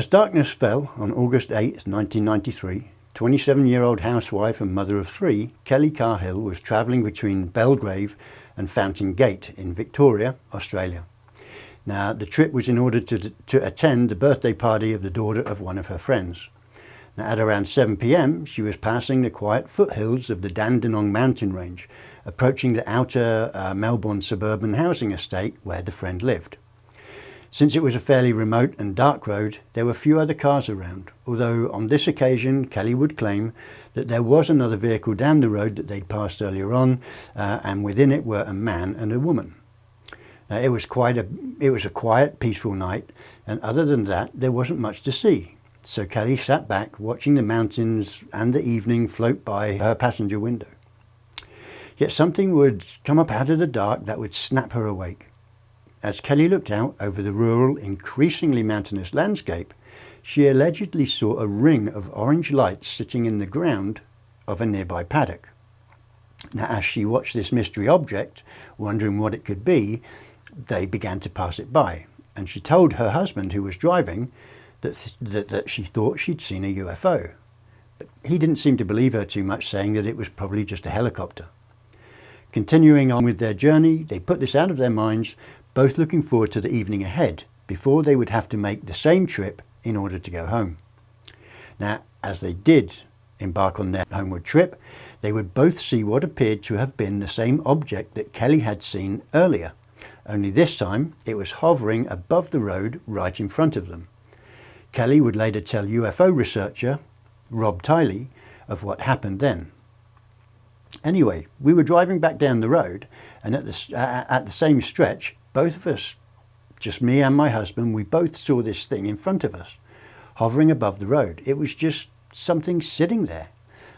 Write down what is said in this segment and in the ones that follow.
As darkness fell on August 8, 1993, 27-year-old housewife and mother of three, Kelly Cahill was travelling between Belgrave and Fountain Gate in Victoria, Australia. Now, the trip was in order to attend the birthday party of the daughter of one of her friends. Now, at around 7 p.m, she was passing the quiet foothills of the Dandenong mountain range, approaching the outer Melbourne suburban housing estate where the friend lived. Since it was a fairly remote and dark road, there were few other cars around, although on this occasion Kelly would claim that there was another vehicle down the road that they'd passed earlier on, and within it were a man and a woman. It was a quiet, peaceful night, and other than that there wasn't much to see. So Kelly sat back watching the mountains and the evening float by her passenger window. Yet something would come up out of the dark that would snap her awake. As Kelly looked out over the rural, increasingly mountainous landscape, she allegedly saw a ring of orange lights sitting in the ground of a nearby paddock. Now, as she watched this mystery object, wondering what it could be, they began to pass it by, and she told her husband, who was driving, that she thought she'd seen a UFO. But he didn't seem to believe her too much, saying that it was probably just a helicopter. Continuing on with their journey, they put this out of their minds, both looking forward to the evening ahead, before they would have to make the same trip in order to go home. Now, as they did embark on their homeward trip, they would both see what appeared to have been the same object that Kelly had seen earlier, only this time it was hovering above the road right in front of them. Kelly would later tell UFO researcher Rob Tiley of what happened then. Anyway, we were driving back down the road, and at the same stretch, both of us, just me and my husband, we both saw this thing in front of us, hovering above the road. It was just something sitting there.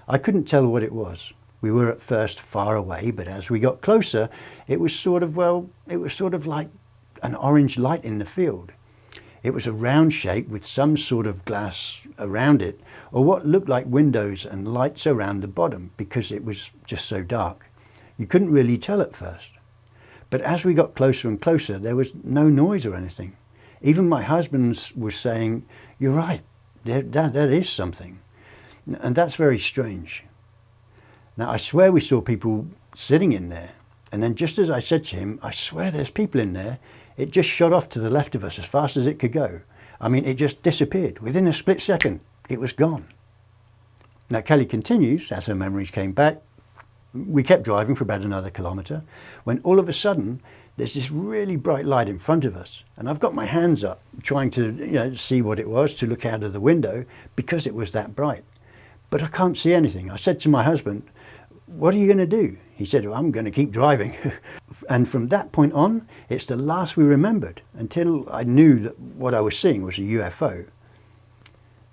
I couldn't tell what it was. We were at first far away, but as we got closer, it was sort of like an orange light in the field. It was a round shape with some sort of glass around it, or what looked like windows and lights around the bottom, because it was just so dark. You couldn't really tell at first. But as we got closer and closer, there was no noise or anything. Even my husband was saying, "You're right, that is something." And that's very strange. Now, I swear we saw people sitting in there. And then just as I said to him, "I swear there's people in there," it just shot off to the left of us as fast as it could go. I mean, it just disappeared. Within a split second, it was gone. Now, Kelly continues, as her memories came back, we kept driving for about another kilometre, when all of a sudden, there's this really bright light in front of us. And I've got my hands up, trying to see what it was, to look out of the window, because it was that bright. But I can't see anything. I said to my husband, "What are you going to do?" He said, "Well, I'm going to keep driving." And from that point on, it's the last we remembered, until I knew that what I was seeing was a UFO.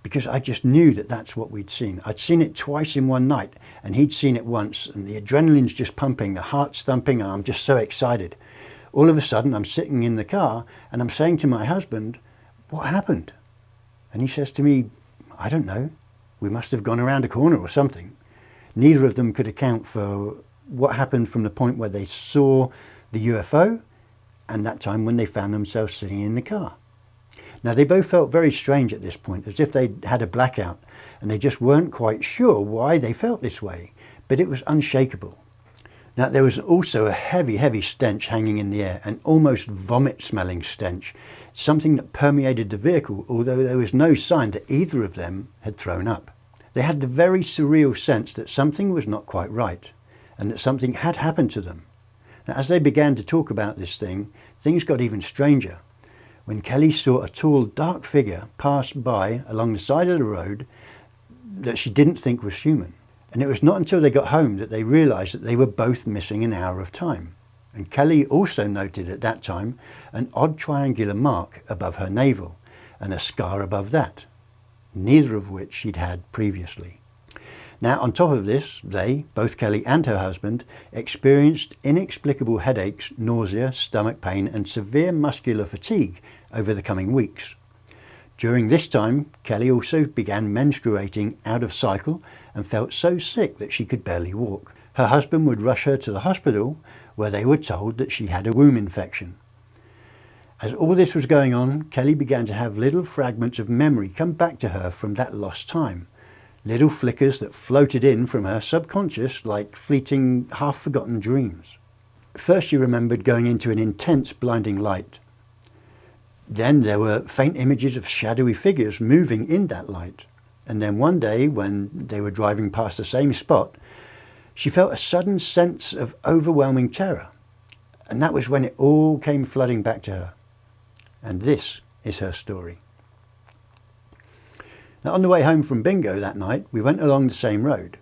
Because I just knew that that's what we'd seen. I'd seen it twice in one night, and he'd seen it once, and the adrenaline's just pumping, the heart's thumping, and I'm just so excited. All of a sudden, I'm sitting in the car, and I'm saying to my husband, "What happened?" And he says to me, "I don't know. We must have gone around a corner or something." Neither of them could account for what happened from the point where they saw the UFO and that time when they found themselves sitting in the car. Now, they both felt very strange at this point, as if they'd had a blackout, and they just weren't quite sure why they felt this way, but it was unshakable. Now, there was also a heavy, heavy stench hanging in the air, an almost vomit-smelling stench, something that permeated the vehicle, although there was no sign that either of them had thrown up. They had the very surreal sense that something was not quite right, and that something had happened to them. Now, as they began to talk about this thing, things got even stranger. When Kelly saw a tall, dark figure pass by along the side of the road that she didn't think was human. And it was not until they got home that they realised that they were both missing an hour of time. And Kelly also noted at that time an odd triangular mark above her navel and a scar above that, neither of which she'd had previously. Now, on top of this, they, both Kelly and her husband, experienced inexplicable headaches, nausea, stomach pain, and severe muscular fatigue over the coming weeks. During this time, Kelly also began menstruating out of cycle and felt so sick that she could barely walk. Her husband would rush her to the hospital, where they were told that she had a womb infection. As all this was going on, Kelly began to have little fragments of memory come back to her from that lost time. Little flickers that floated in from her subconscious like fleeting, half-forgotten dreams. First she remembered going into an intense blinding light. Then there were faint images of shadowy figures moving in that light. And then one day, when they were driving past the same spot, she felt a sudden sense of overwhelming terror. And that was when it all came flooding back to her. And this is her story. Now, on the way home from bingo that night, we went along the same road.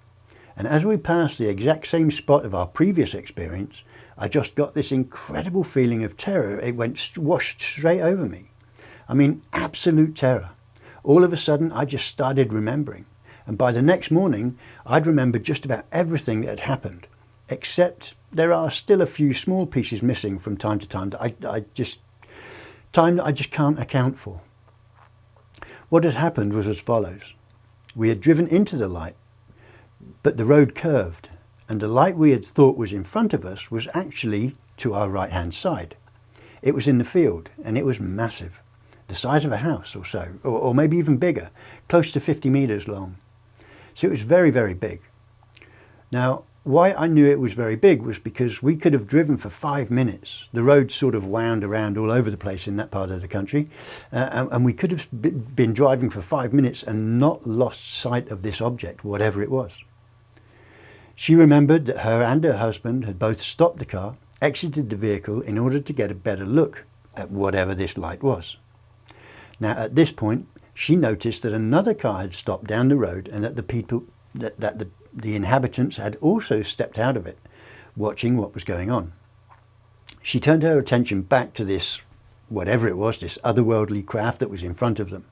And as we passed the exact same spot of our previous experience, I just got this incredible feeling of terror. It washed straight over me. I mean, absolute terror. All of a sudden, I just started remembering. And by the next morning, I'd remembered just about everything that had happened, except there are still a few small pieces missing from time to time that I just can't account for. What had happened was as follows. We had driven into the light, but the road curved, and the light we had thought was in front of us was actually to our right-hand side. It was in the field, and it was massive, the size of a house or so, or maybe even bigger, close to 50 meters long. So it was very, very big. Now, why I knew it was very big was because we could have driven for 5 minutes. The road sort of wound around all over the place in that part of the country, and we could have been driving for 5 minutes and not lost sight of this object, whatever it was. She remembered that her and her husband had both stopped the car, exited the vehicle in order to get a better look at whatever this light was. Now, at this point, she noticed that another car had stopped down the road and that the inhabitants had also stepped out of it, watching what was going on. She turned her attention back to this, whatever it was, this otherworldly craft that was in front of them.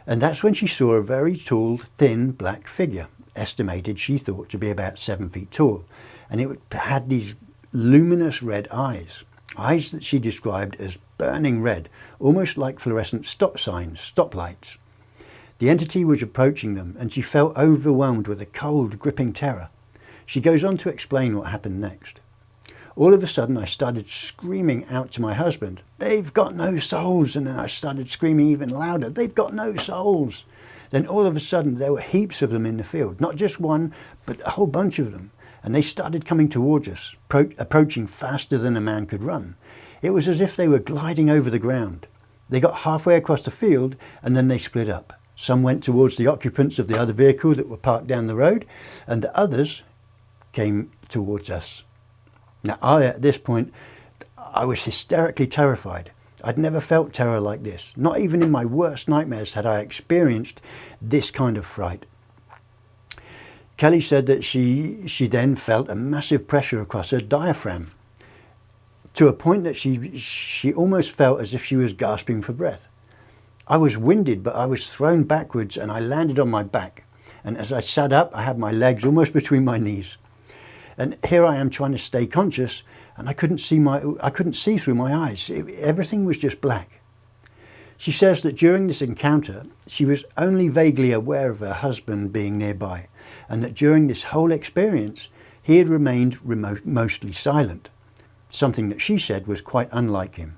And that's when she saw a very tall, thin, black figure, estimated, she thought, to be about 7 feet tall. And it had these luminous red eyes that she described as burning red, almost like fluorescent stop signs, stoplights. The entity was approaching them, and she felt overwhelmed with a cold, gripping terror. She goes on to explain what happened next. All of a sudden, I started screaming out to my husband, "They've got no souls!" And then I started screaming even louder, "They've got no souls!" Then all of a sudden, there were heaps of them in the field, not just one, but a whole bunch of them. And they started coming towards us, approaching faster than a man could run. It was as if they were gliding over the ground. They got halfway across the field, and then they split up. Some went towards the occupants of the other vehicle that were parked down the road, and the others came towards us. Now, at this point, I was hysterically terrified. I'd never felt terror like this. Not even in my worst nightmares had I experienced this kind of fright. Kelly said that she then felt a massive pressure across her diaphragm, to a point that she almost felt as if she was gasping for breath. I was winded, but I was thrown backwards and I landed on my back. And as I sat up, I had my legs almost between my knees. And here I am trying to stay conscious, and I couldn't see through my eyes. Everything was just black. She says that during this encounter, she was only vaguely aware of her husband being nearby, and that during this whole experience, he had remained mostly silent, something that she said was quite unlike him.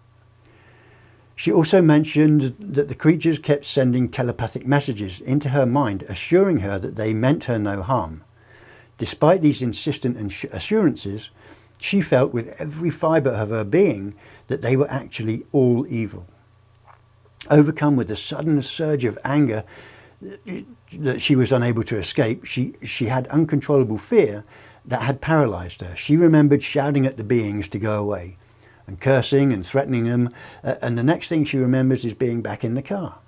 She also mentioned that the creatures kept sending telepathic messages into her mind, assuring her that they meant her no harm. Despite these insistent assurances, she felt with every fibre of her being that they were actually all evil. Overcome with a sudden surge of anger that she was unable to escape, she had uncontrollable fear that had paralysed her. She remembered shouting at the beings to go away, and cursing and threatening them, and the next thing she remembers is being back in the car.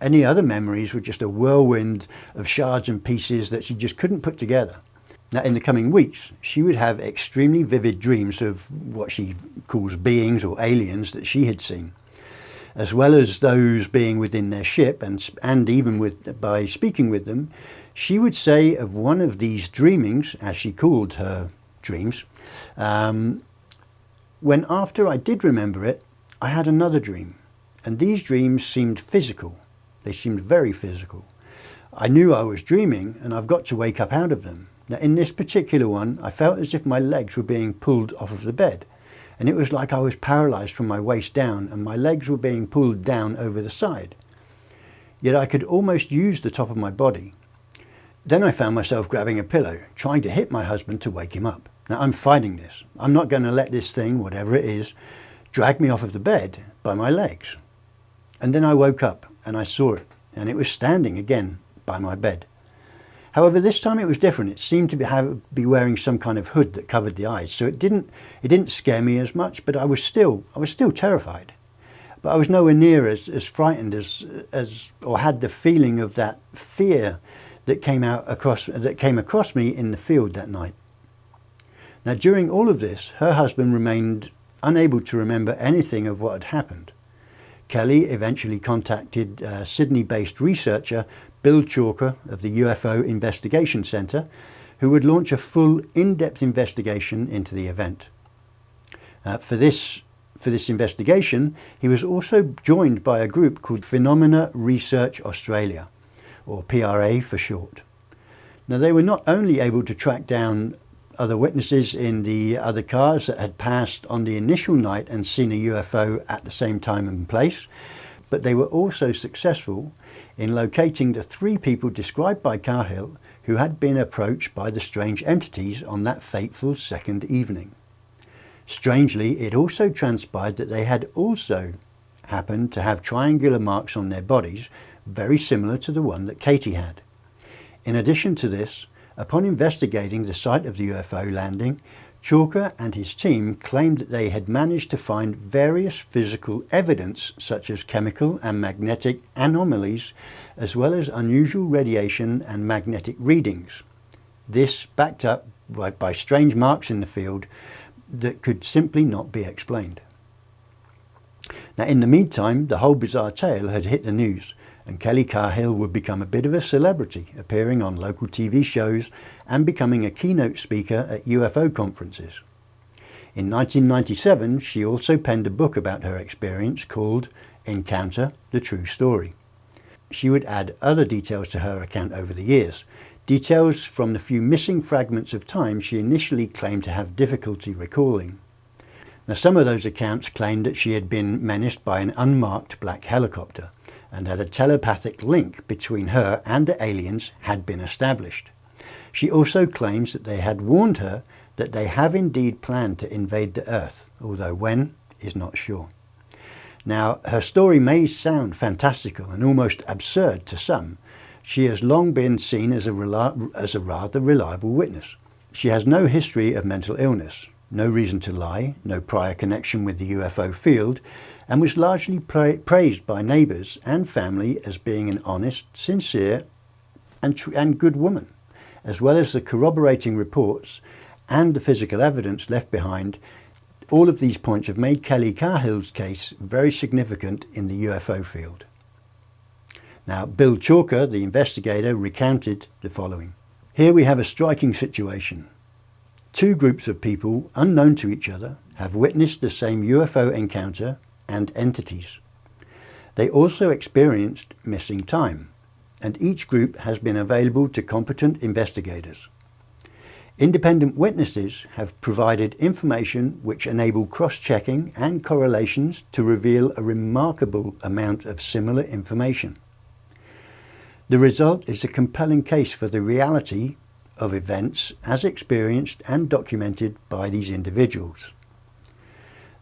Any other memories were just a whirlwind of shards and pieces that she just couldn't put together. Now, in the coming weeks, she would have extremely vivid dreams of what she calls beings or aliens that she had seen, as well as those being within their ship, and even by speaking with them. She would say of one of these dreamings, as she called her dreams, when after I did remember it, I had another dream, and these dreams seemed physical. They seemed very physical. I knew I was dreaming, and I've got to wake up out of them. Now, in this particular one, I felt as if my legs were being pulled off of the bed, and it was like I was paralysed from my waist down and my legs were being pulled down over the side. Yet I could almost use the top of my body. Then I found myself grabbing a pillow, trying to hit my husband to wake him up. Now I'm fighting this. I'm not going to let this thing, whatever it is, drag me off of the bed by my legs. And then I woke up and I saw it, and it was standing again by my bed. However, this time it was different. It seemed to be wearing some kind of hood that covered the eyes, so it didn't scare me as much, but I was still terrified. But I was nowhere near as frightened as or had the feeling of that fear that came across me in the field that night. Now, during all of this, her husband remained unable to remember anything of what had happened. Kelly eventually contacted Sydney-based researcher Bill Chalker of the UFO Investigation Centre, who would launch a full, in-depth investigation into the event. For this investigation, he was also joined by a group called Phenomena Research Australia, or PRA for short. Now, they were not only able to track down other witnesses in the other cars that had passed on the initial night and seen a UFO at the same time and place, but they were also successful in locating the 3 people described by Cahill who had been approached by the strange entities on that fateful second evening. Strangely, it also transpired that they had also happened to have triangular marks on their bodies, very similar to the one that Katie had. In addition to this, upon investigating the site of the UFO landing, Chalker and his team claimed that they had managed to find various physical evidence such as chemical and magnetic anomalies, as well as unusual radiation and magnetic readings. This backed up by strange marks in the field that could simply not be explained. Now, in the meantime, the whole bizarre tale had hit the news, and Kelly Cahill would become a bit of a celebrity, appearing on local TV shows and becoming a keynote speaker at UFO conferences. In 1997, she also penned a book about her experience called Encounter: The True Story. She would add other details to her account over the years, details from the few missing fragments of time she initially claimed to have difficulty recalling. Now, some of those accounts claimed that she had been menaced by an unmarked black helicopter, and that a telepathic link between her and the aliens had been established. She also claims that they had warned her that they have indeed planned to invade the Earth, although when is not sure. Now, her story may sound fantastical and almost absurd to some. She has long been seen as a rather reliable witness. She has no history of mental illness, no reason to lie, no prior connection with the UFO field, and was largely praised by neighbours and family as being an honest, sincere and good woman, as well as the corroborating reports and the physical evidence left behind. All of these points have made Kelly Cahill's case very significant in the UFO field. Now, Bill Chalker, the investigator, recounted the following. Here we have a striking situation. 2 groups of people, unknown to each other, have witnessed the same UFO encounter and entities. They also experienced missing time, and each group has been available to competent investigators. Independent witnesses have provided information which enable cross-checking and correlations to reveal a remarkable amount of similar information. The result is a compelling case for the reality of events as experienced and documented by these individuals.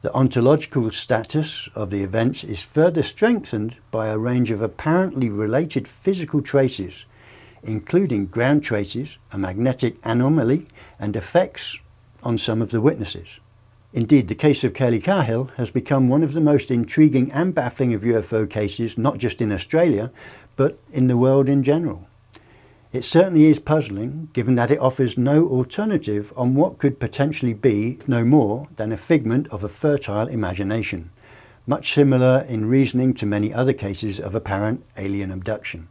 The ontological status of the events is further strengthened by a range of apparently related physical traces, including ground traces, a magnetic anomaly, and effects on some of the witnesses. Indeed, the case of Kelly Cahill has become one of the most intriguing and baffling of UFO cases, not just in Australia, but in the world in general. It certainly is puzzling, given that it offers no alternative on what could potentially be no more than a figment of a fertile imagination, much similar in reasoning to many other cases of apparent alien abduction.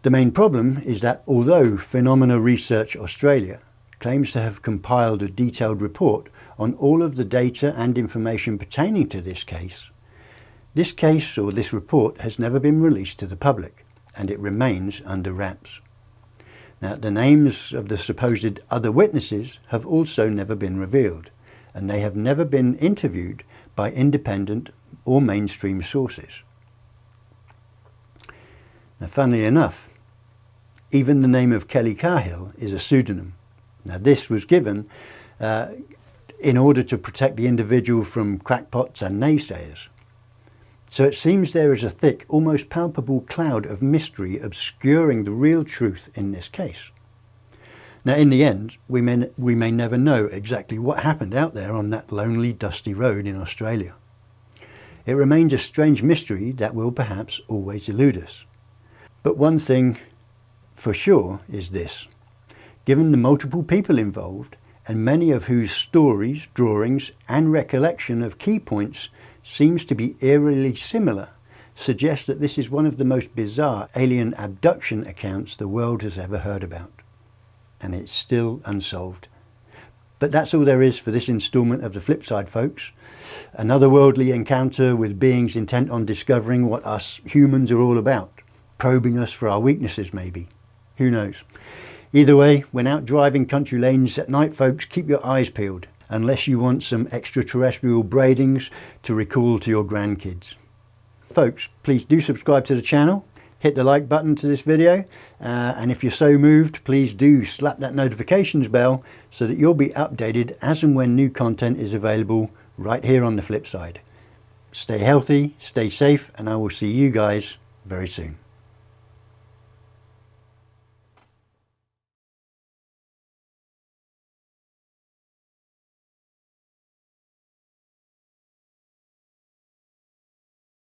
The main problem is that although Phenomena Research Australia claims to have compiled a detailed report on all of the data and information pertaining to this case or this report has never been released to the public, and it remains under wraps. Now, the names of the supposed other witnesses have also never been revealed, and they have never been interviewed by independent or mainstream sources. Now, funnily enough, even the name of Kelly Cahill is a pseudonym. Now, this was given in order to protect the individual from crackpots and naysayers. So it seems there is a thick, almost palpable cloud of mystery obscuring the real truth in this case. Now, in the end, we may never know exactly what happened out there on that lonely, dusty road in Australia. It remains a strange mystery that will perhaps always elude us. But one thing for sure is this: given the multiple people involved, and many of whose stories, drawings and recollection of key points seems to be eerily similar, suggests that this is one of the most bizarre alien abduction accounts the world has ever heard about. And it's still unsolved. But that's all there is for this instalment of The Flip Side, folks. Another worldly encounter with beings intent on discovering what us humans are all about. Probing us for our weaknesses, maybe. Who knows? Either way, when out driving country lanes at night, folks, keep your eyes peeled, unless you want some extraterrestrial braidings to recall to your grandkids. Folks, please do subscribe to the channel, hit the like button to this video, and if you're so moved, please do slap that notifications bell so that you'll be updated as and when new content is available right here on The Flip Side. Stay healthy, stay safe, and I will see you guys very soon.